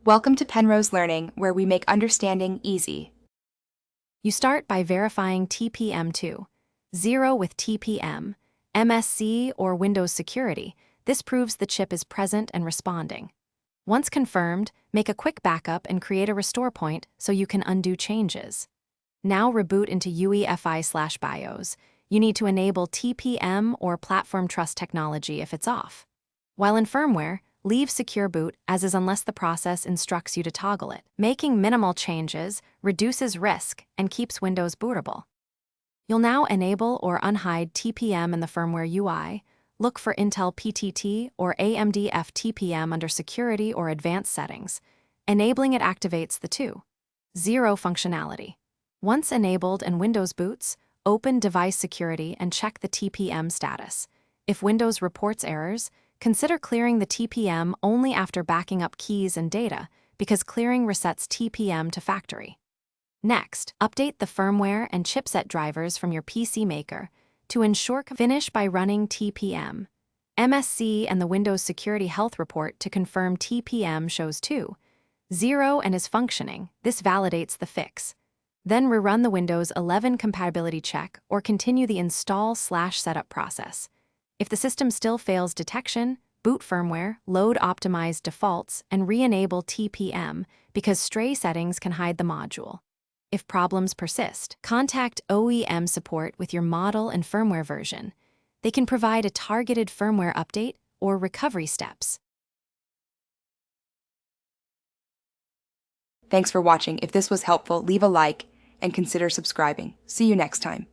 Welcome to Penrose Learning, where we make understanding easy. You start by verifying TPM2. 0 with TPM, MSC, or Windows Security. This proves the chip is present and responding. Once confirmed, make a quick backup and create a restore point so you can undo changes. Now reboot into UEFI/BIOS. You need to enable TPM or Platform Trust technology if it's off. While in firmware, leave Secure Boot as is unless the process instructs you to toggle it. Making minimal changes reduces risk and keeps Windows bootable. You'll now enable or unhide TPM in the firmware UI. Look for Intel PTT or AMD FTPM under Security or Advanced Settings. Enabling it activates the 2.0 functionality. Once enabled and Windows boots, open Device Security and check the TPM status. If Windows reports errors, consider clearing the TPM only after backing up keys and data, because clearing resets TPM to factory. Next, update the firmware and chipset drivers from your PC maker to ensure finish by running TPM. MSC and the Windows Security Health Report to confirm TPM shows 2.0 and is functioning. This validates the fix. Then rerun the Windows 11 compatibility check or continue the install/setup process. If the system still fails detection, boot firmware, load optimized defaults, and re-enable TPM because stray settings can hide the module. If problems persist, contact OEM support with your model and firmware version. They can provide a targeted firmware update or recovery steps. Thanks for watching. If this was helpful, leave a like and consider subscribing. See you next time.